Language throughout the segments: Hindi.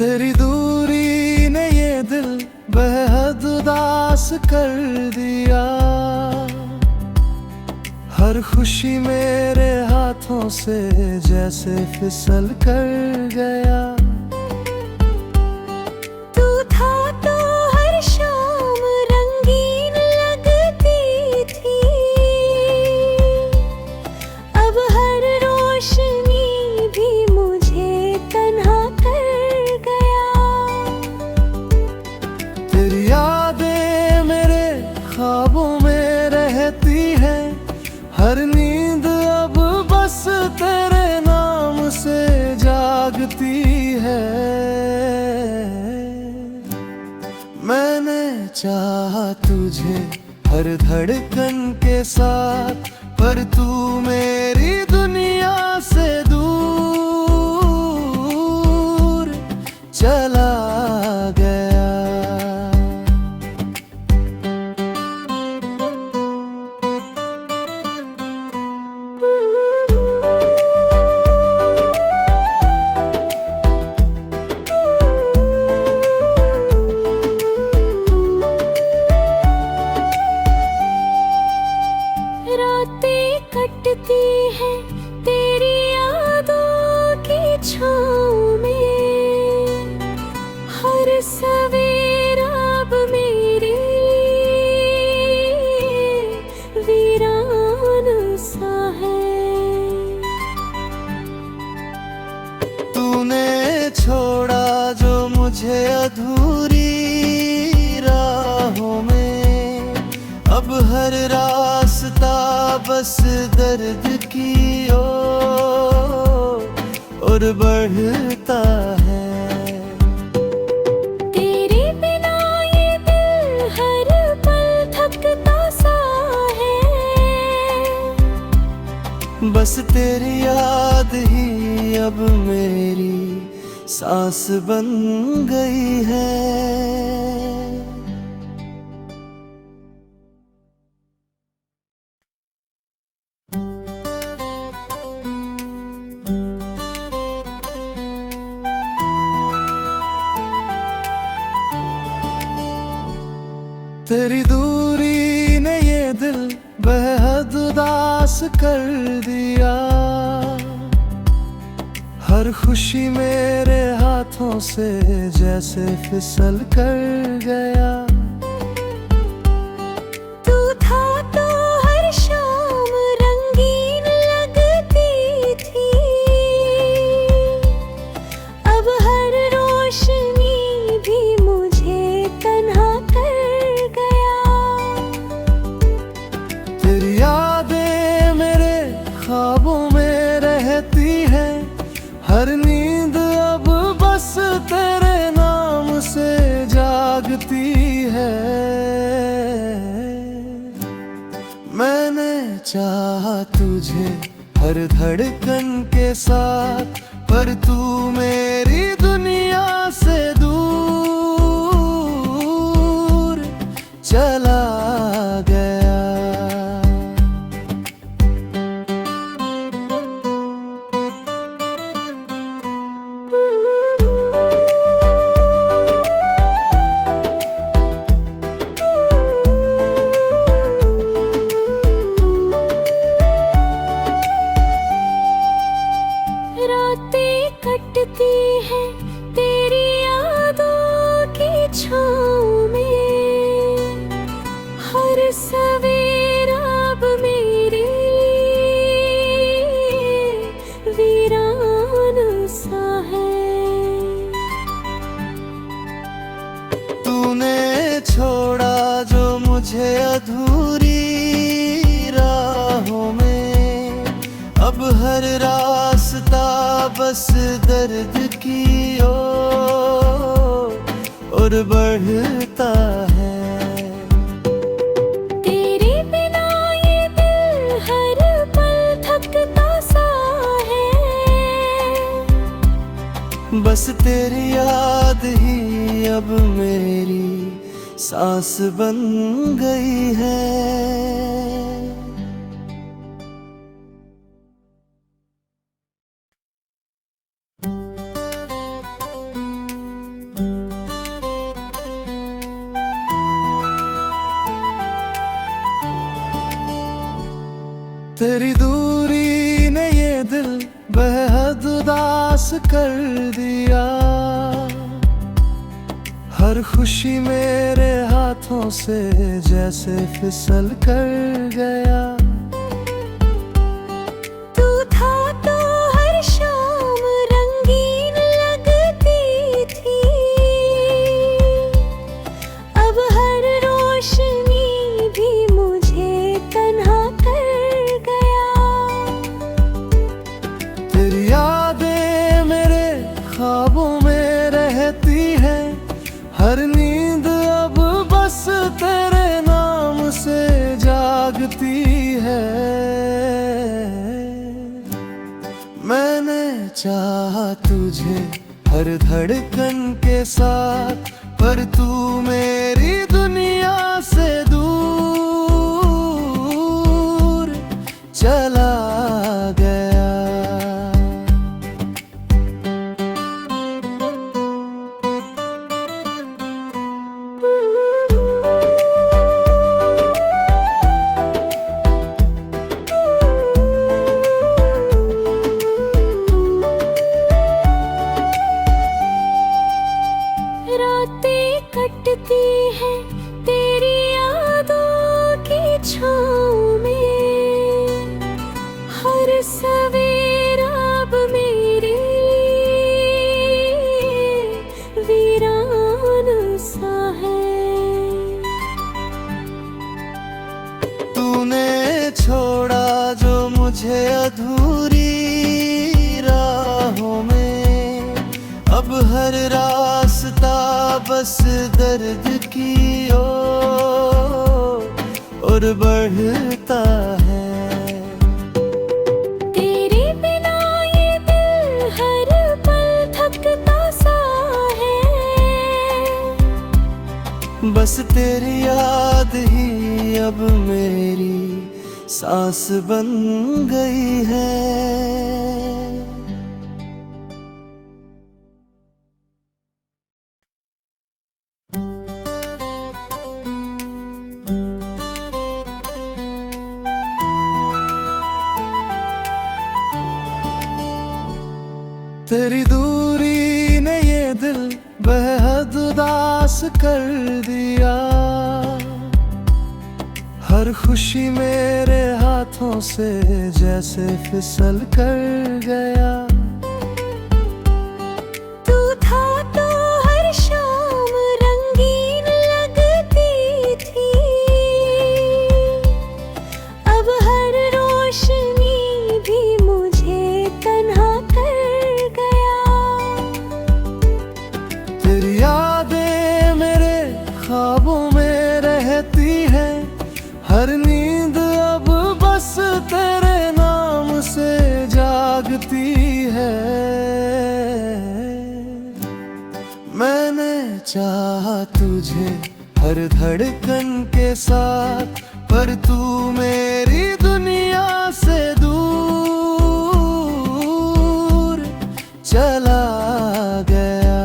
तेरी दूरी ने ये दिल बेहद उदास कर दिया। हर खुशी मेरे हाथों से जैसे फिसल कर गया। तू था तो हर शाम रंगीन लगती थी, अब हर रोशनी भी मुझे तन्हा कर गया। तेरी यादें मेरे ख्वाबों में रहती है, हर नींद अब बस तेरे नाम से जागती है। मैंने चाहा तुझे हर धड़कन के साथ, पर तू मेरी दुनिया से दूर चला गया। रातें कटती हैं तेरी यादों की छाँव में, हर सवेरा अब मेरे वीरान सा है। तूने छोड़ा जो मुझे अधूरी राहों में, अब हर रास्ता बस दर्द की ओर और बढ़ता है। तेरे बिना ये दिल हर पल थकता सा है, बस तेरी याद ही अब मेरी सांस बन गई है। तेरी दूरी ने ये दिल बेहद उदास कर दिया। हर खुशी मेरे हाथों से जैसे फिसल कर गया। तू था तो हर शाम रंगीन लगती थी, अब हर रोशनी भी मुझे तन्हा कर गया। तेरी यादें मेरे ख्वाबों में रहती है, हर नींद अब बस तेरे नाम से जागती है। मैंने चाहा तुझे हर धड़कन के साथ, पर तू मेरी दुनिया से दूर चला गया। रातें कटती हैं तेरी यादों की छाँव में, हर सवेरा अब मेरे वीरान सा है। तूने छोड़ा जो मुझे अधूरी राहों में, अब हर रास्ता बस दर्द की ओर और बढ़ता है। तेरे बिना ये दिल हर पल थकता सा है, बस तेरी याद ही अब मेरी सांस बन गई है। तेरी दूरी ने ये दिल बेहद उदास कर दिया। हर खुशी मेरे हाथों से जैसे फिसल कर गया। तू था तो हर शाम रंगीन लगती थी, अब हर रोशनी भी मुझे तन्हा कर गया। तेरी यादें मेरे ख्वाबों में रहती है, हर नींद अब बस तेरे नाम से जागती है। मैंने चाहा तुझे हर धड़कन के साथ, पर तू मेरी दुनिया से दूर चला गया। रातें कटती हैं तेरी यादों की छाँव में, हर सवेरा अब मेरे लिए वीरान सा है। तूने छोड़ा जो मुझे अधूरी राहों में, अब हर रास्ता बस दर्द की और बढ़ता है। तेरे बिना ये दिल हर पल थकता सा है, बस तेरी याद ही अब मेरी सांस बन गई है। तेरी दूरी ने ये दिल बेहद उदास कर दिया। हर खुशी मेरे हाथों से जैसे फिसल कर गया। तू था तो हर शाम रंगीन लगती थी, अब हर रोशनी भी मुझे तन्हा कर गया। तेरी यादें मेरे ख्वाबों में रहती है, हर नींद अब बस तेरे नाम से जागती है। मैंने चाहा तुझे हर धड़कन के साथ, पर तू मेरी दुनिया से दूर चला गया।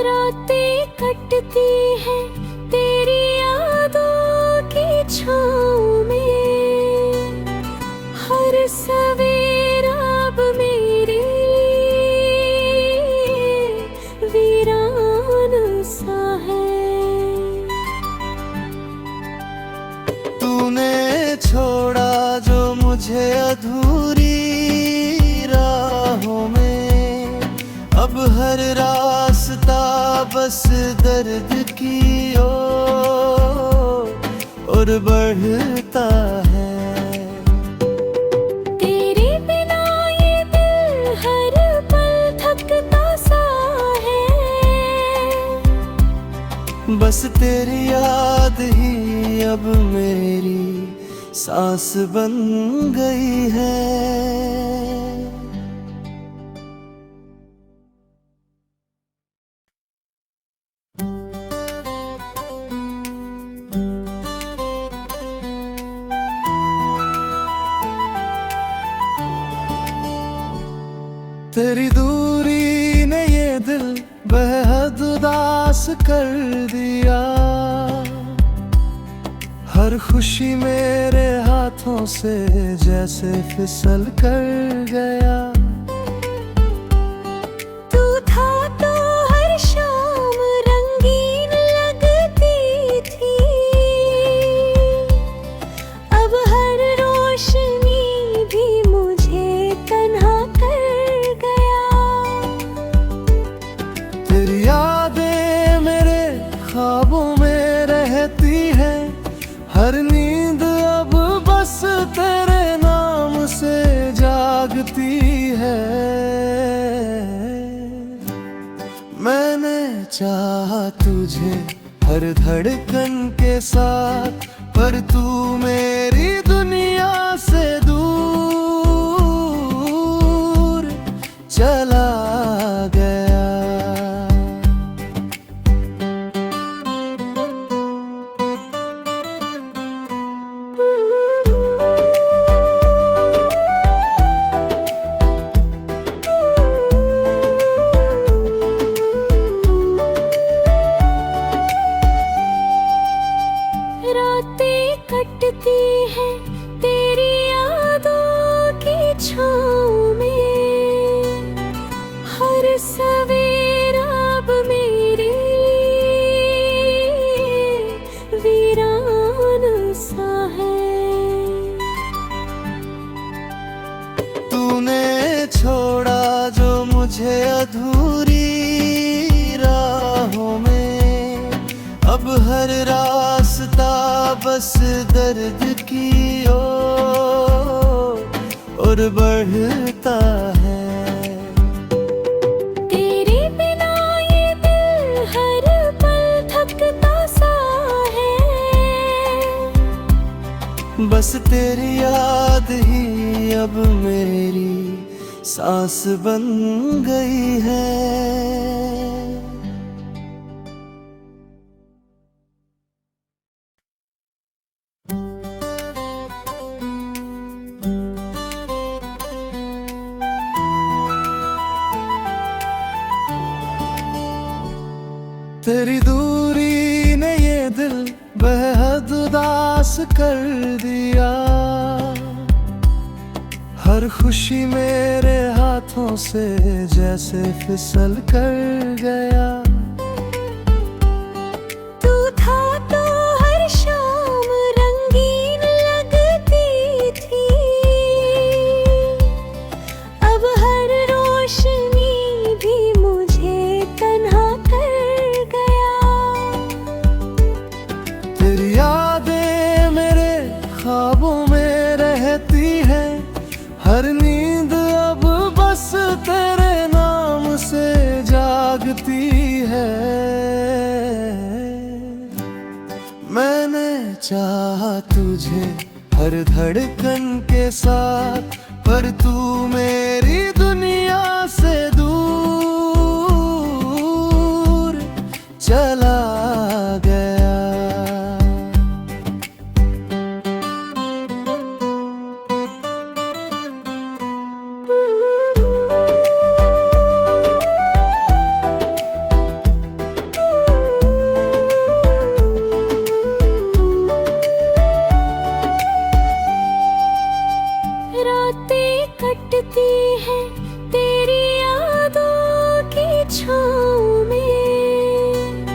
रातें कटती हैं तेरी यादों की छाँव में, हर सवेरा अब मेरे लिए वीरान सा है। तूने छोड़ा जो मुझे अधूरी राहों में, अब हर रास्ता बस दर्द की और बढ़ता है। तेरे बिना ये दिल हर पल थकता सा है, बस तेरी याद ही अब मेरी सांस बन गई है। तेरी दूरी ने ये दिल बेहद उदास कर दिया। हर खुशी मेरे हाथों से जैसे फिसल कर गया। तू था तो हर शाम रंगीन लगती थी, अब हर रोशनी भी मुझे तन्हा कर गया। तेरी यादें मेरे ख्वाबों में रहती है, हर नींद अब बस तेरे नाम से जागती है। मैंने चाहा तुझे हर धड़कन के साथ, पर तू मेरी दुनिया से दूर चला गया। रातें कटती हैं तेरी यादों की छाँव में, हर सवेरा अब मेरे लिए वीरान सा है। तूने छोड़ा जो मुझे अधूरी राहों में, अब हर रास्ता बस दर्द की ओर और बढ़ता है। तेरे बिना ये दिल हर पल थकता सा है, बस तेरी याद ही अब मेरी सांस बन गई है। तेरी दूरी ने ये दिल बेहद उदास कर दिया। हर खुशी मेरे हाथों से जैसे फिसल कर गया। तू था तो हर शाम रंगीन लगती थी, अब हर रोशनी भी मुझे तन्हा कर गया। तेरी यादें मेरे ख्वाबों में रहती है, हर नींद अब बस तेरे नाम से जागती है। मैंने चाहा तुझे हर धड़कन के साथ, पर तू मेरी दुनिया से दूर चला गया। रातें कटती हैं तेरी यादों की छाँव में,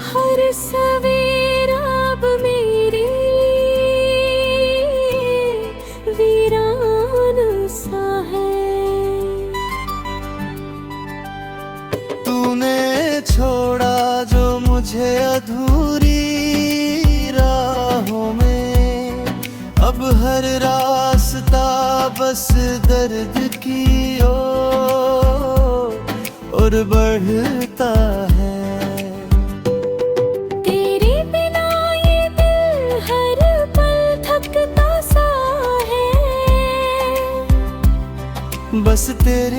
हर सवेरा अब मेरे लिए वीरान सा है। तूने छोड़ा जो मुझे अधूरी राहों में, अब हर रास्ता बस दर्द की ओर और बढ़ता है। तेरे बिना ये दिल हर पल थकता सा है, बस तेरी